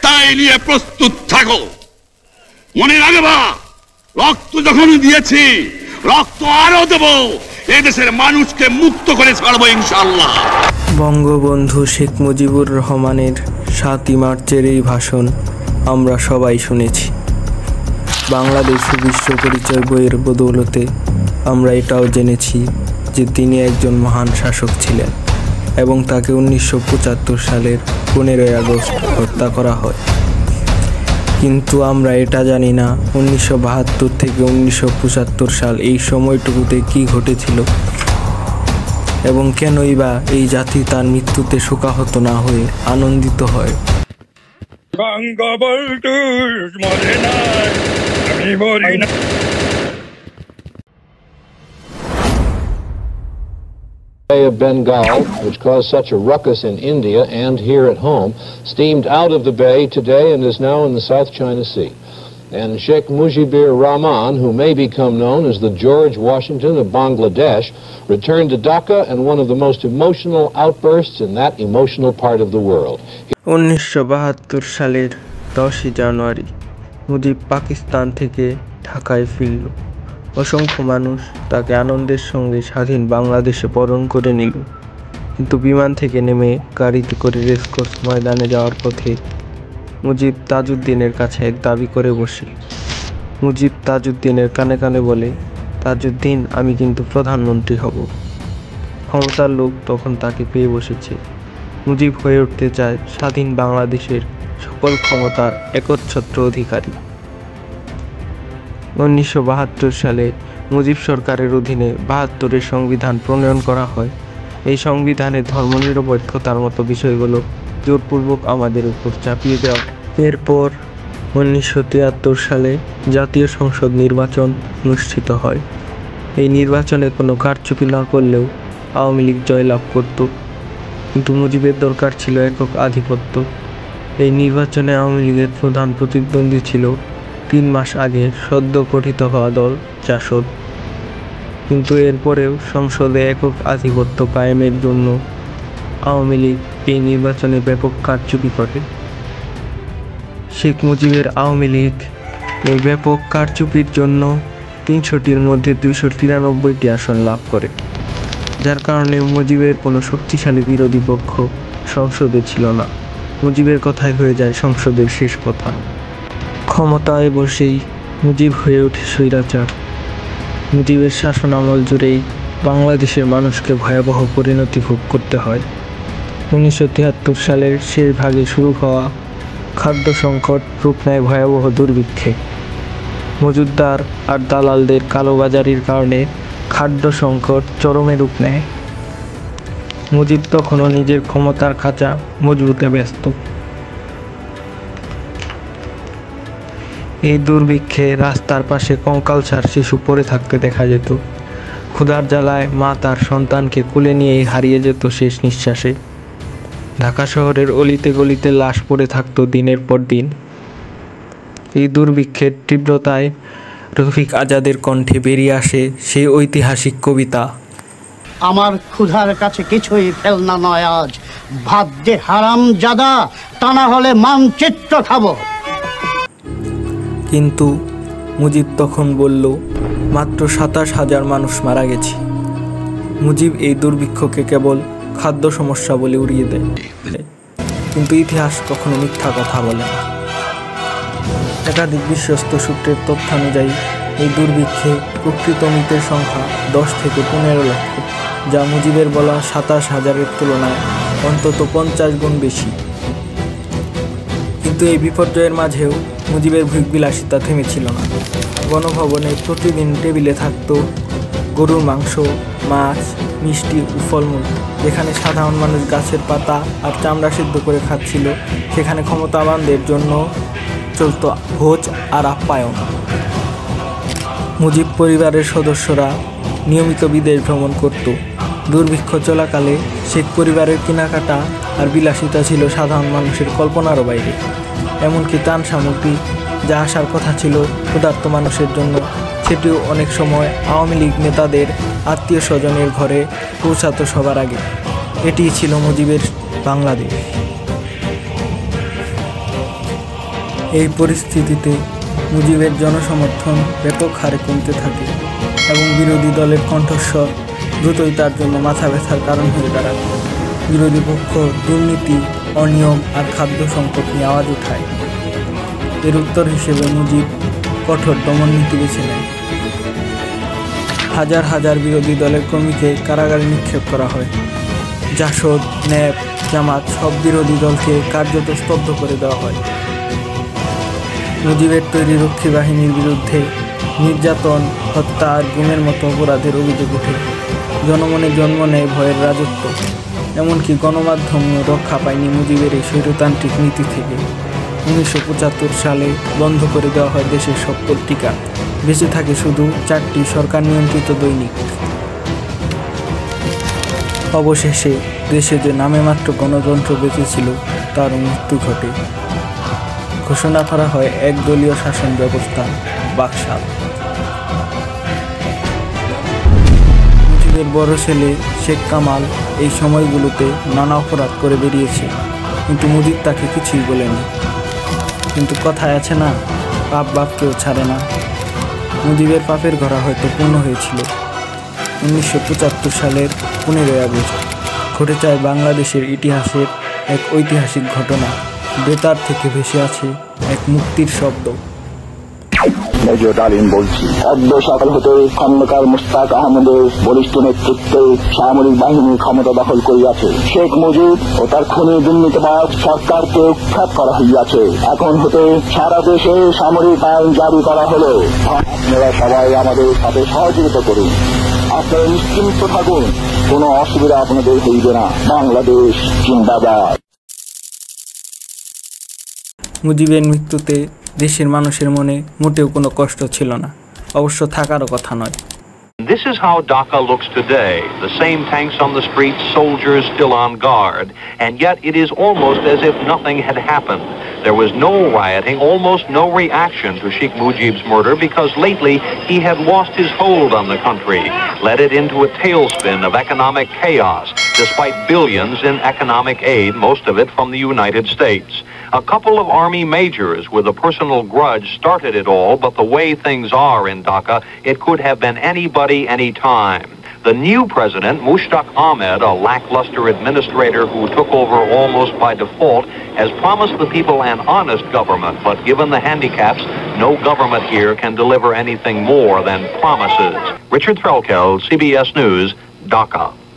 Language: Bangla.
তাই নিয়ে প্রস্তুত থাকো। মনে রাখবা, রক্ত যখন দিয়েছি, রক্ত আরো দেব, এদেশের মানুষকে মুক্ত করে ছাড়বো ইনশাআল্লাহ। বঙ্গবন্ধু শেখ মুজিবুর রহমানের ৭ই মার্চের এই ভাষণ আমরা সবাই শুনেছি। বাংলাদেশ বিশ্ব পরিচয় বইয়ের বদৌলতে আমরা এটাও জেনেছি যে তিনি একজন মহান শাসক ছিলেন এবং তাকে ১৯৭৫ সালের ১৫ই আগস্ট হত্যা করা হয়। কিন্তু আমরা এটা জানি না ১৯৭২ থেকে ১৯৭৫ সাল এই সময়টুকুতে কি ঘটেছিল এবং কেনই বা এই জাতি তার মৃত্যুতে শোকাহত না হয়ে আনন্দিত হয়। Bay of Bengal, which caused such a ruckus in India and here at home, steamed out of the bay today and is now in the South China Sea. And Sheikh Mujibur Rahman, who may become known as the George Washington of Bangladesh, returned to Dhaka and one of the most emotional outbursts in that emotional part of the world. ১৯৭২ সালের 10ই জানুয়ারি মুজিব পাকিস্তান থেকে ঢাকায় ফিরল। অসংখ্য মানুষ তাকে আনন্দের সঙ্গে স্বাধীন বাংলাদেশে বরণ করে নিল। কিন্তু বিমান থেকে নেমে গাড়িতে করে রেসকোর্স ময়দানে যাওয়ার পথে মুজিব তাজউদ্দিনের কাছে এক দাবি করে বসে। মুজিব তাজউদ্দিনের কানে কানে বলে, তাজউদ্দিন, আমি কিন্তু প্রধানমন্ত্রী হব। ক্ষমতার লোক তখন তাকে পেয়ে বসেছে। মুজিব হয়ে উঠতে চায় স্বাধীন বাংলাদেশের সকল ক্ষমতার একচ্ছত্র অধিকারী। ১৯৭২ সালে মুজিব সরকারের অধীনে ৭২-এর সংবিধান প্রণয়ন করা হয়। এই সংবিধানে ধর্মনিরপেক্ষতার মতো বিষয়গুলো জোরপূর্বক আমাদের উপর চাপিয়ে দেওয়া। এরপর ১৯৭৩ সালে জাতীয় সংসদ নির্বাচন অনুষ্ঠিত হয়। এই নির্বাচনে কোনো কারচুপি না করলেও আওয়ামী লীগ জয়লাভ করত, কিন্তু মুজিবের দরকার ছিল একক আধিপত্য। এই নির্বাচনে আওয়ামী লীগের প্রধান প্রতিদ্বন্দ্বী ছিল ৩ মাস আগে সদ্য গঠিত হওয়া দল জাসদ। কিন্তু এরপরেও সংসদে একক আধিপত্য কায়েমের জন্য আওয়ামী লীগ এই নির্বাচনে ব্যাপক কারচুপি করে। শেখ মুজিবের আওয়ামী লীগ এই ব্যাপক কারচুপির জন্য ৩০০টির মধ্যে ২৯৩টি আসন লাভ করে, যার কারণে মুজিবের কোনো শক্তিশালী বিরোধী পক্ষ সংসদে ছিল না। মুজিবের কথাই হয়ে যায় সংসদের শেষ কথা। ক্ষমতায় বসেই মুজিব হয়ে ওঠে স্বৈরাচার। মুজিবের শাসন আমল জুড়েই বাংলাদেশের মানুষকে ভয়াবহ পরিণতি ভোগ করতে হয়। ১৯৭৩ সালের শেষ ভাগে শুরু হওয়া খাদ্য সংকট রূপ নেয় ভয়াবহ দুর্ভিক্ষে। মজুতদার আর দালালদের কালোবাজারির কারণে খাদ্য সংকট চরমে রূপ নেয়। মুজিব তখনও নিজের ক্ষমতার খাঁচা মজবুতে ব্যস্ত। এই দুর্ভিক্ষে রাস্তার পাশে কঙ্কালসার শিশু পড়ে থাকতে দেখা যেত। ক্ষুধার জ্বালায় মা তার সন্তানকে কোলে নিয়েই হারিয়ে যেত শেষ নিঃশ্বাসে। ঢাকা শহরের অলিতে গলিতে লাশ পড়ে থাকত দিনের পর দিন। এই দুর্ভিক্ষের তীব্রতায় রফিক আজাদের কণ্ঠে বেরিয়ে আসে সেই ঐতিহাসিক কবিতা, আমার ক্ষুধার কাছে কিছুই ফেলনা নয় আজ, ভাত যে হারাম জাদা, তা না হলে মানচিত্র খাবো। কিন্তু মুজিব তখন বলল, মাত্র ২৭,০০০ মানুষ মারা গেছে। মুজিব এই দুর্ভিক্ষকে কেবল খাদ্য সমস্যা বলে উড়িয়ে দেয়, কিন্তু ইতিহাস কখনো মিথ্যা কথা বলে না। একাধিক বিশ্বস্ত সূত্রের তথ্য অনুযায়ী এই দুর্ভিক্ষে প্রকৃত মৃতের সংখ্যা ১০ থেকে ১৫ লক্ষ, যা মুজিবের বলা ২৭,০০০-এর তুলনায় অন্তত ৫০ গুণ বেশি। কিন্তু এই বিপর্যয়ের মাঝেও মুজিবের ভোগবিলাসিতা থেমেছিল না। গণভবনে প্রতিদিন টেবিলে থাকত গরুর মাংস, মাছ, মিষ্টি ও ফলমূল। যেখানে সাধারণ মানুষ গাছের পাতা আর চামড়া সিদ্ধ করে খাচ্ছিল, সেখানে ক্ষমতাবানদের জন্য চলত ভোজ আর আপ্যায়ন। মুজিব পরিবারের সদস্যরা নিয়মিত বিদেশ ভ্রমণ করত। দুর্ভিক্ষ চলাকালে শেখ পরিবারের কেনাকাটা আর বিলাসিতা ছিল সাধারণ মানুষের কল্পনারও বাইরে। এমনকি ত্রাণ সামগ্রী যা আসার কথা ছিল ক্ষুধার্ত মানুষের জন্য, সেটিও অনেক সময় আওয়ামী লীগ নেতাদের আত্মীয় স্বজনের ঘরে পৌঁছাতো সবার আগে। এটিই ছিল মুজিবের বাংলাদেশ। এই পরিস্থিতিতে মুজিবের জনসমর্থন ব্যাপক হারে কমতে থাকে এবং বিরোধী দলের কণ্ঠস্বর দ্রুতই তার জন্য মাথা ব্যথার কারণ হয়ে দাঁড়ায়। বিরোধী পক্ষ দুর্নীতি, অনিয়ম আর খাদ্য সংকট নিয়ে আওয়াজ উঠায়। এর উত্তর হিসেবে মুজিব কঠোর দমন নীতি বেছে নেয়। হাজার হাজার বিরোধী দলের কর্মীকে কারাগারে নিক্ষেপ করা হয়। জাসদ, ন্যাপ, জামাত সব বিরোধী দলকে কার্যত স্তব্ধ করে দেওয়া হয়। মুজিবের তৈরি রক্ষী বাহিনীর বিরুদ্ধে নির্যাতন, হত্যা আর গুমের মতো অপরাধের অভিযোগ ওঠে। জনমনে জন্ম নেয় ভয়ের রাজত্ব। এমনকি গণমাধ্যমও রক্ষা পায়নি মুজিবের এই স্বৈরতান্ত্রিক নীতি থেকে। 1975 সালে বন্ধ করে দেওয়া হয় দেশের সব পত্রিকা। বেঁচে থাকে শুধু 4টি সরকার নিয়ন্ত্রিত দৈনিক। অবশেষে দেশে যে নামে মাত্র গণতন্ত্র বেঁচে ছিল তারও মৃত্যু ঘটে। ঘোষণা করা হয় একদলীয় শাসন ব্যবস্থা, বাকশাল। মুজিবের বড় ছেলে শেখ কামাল এই সময়গুলোতে নানা অপরাধ করে বেরিয়েছে, কিন্তু মুজিব তাকে কিছুই বলেনি। কিন্তু কথায় আছে না, পাপ বাপকেও ছাড়ে না। মুজিবের পাপের ঘোড়া হয়তো পূর্ণ হয়েছিল। 1975 সালের 15 আগস্ট ঘটে যায় বাংলাদেশের ইতিহাসের এক ঐতিহাসিক ঘটনা। বেতার থেকে ভেসে আছে এক মুক্তির শব্দ। মেজর ডালিম বলছি, অদ্য সকাল হতে খন্দকার মুশতাক আহমদের বলিষ্ঠ নেতৃত্বে সামরিক বাহিনী ক্ষমতা দখল করিয়াছে। শেখ মুজিব ও তার খুনি দুর্নীতিবাজ সরকারকে উৎখাত করা হইয়াছে। এখন হতে সারা দেশে সামরিক আইন জারি করা হলো। আপনারা সবাই আমাদের সাথে সহযোগিতা করুন। আপনারা নিশ্চিন্ত থাকুন, কোনো অসুবিধা আপনাদের হইবে না। বাংলাদেশ জিন্দাবাদ। মুজিবের মৃত্যুতে দেশের মানুষের মনে মোটেও কোনো কষ্ট ছিল না, অবশ্য থাকারও কথা নয়। This is how Dhaka looks today. The same tanks on the streets, soldiers still on guard, and yet it is almost as if nothing had happened. There was no rioting, almost no reaction to Sheikh Mujib's murder because lately he had lost his hold on the country, led it into a tailspin of economic chaos, despite billions in economic aid, most of it from the United States. A couple of army majors with a personal grudge started it all, but the way things are in Dhaka, it could have been anybody, anytime. The new president, Mushtaq Ahmed, a lackluster administrator who took over almost by default, has promised the people an honest government, but given the handicaps, no government here can deliver anything more than promises. Richard Threlkeld, CBS News, Dhaka.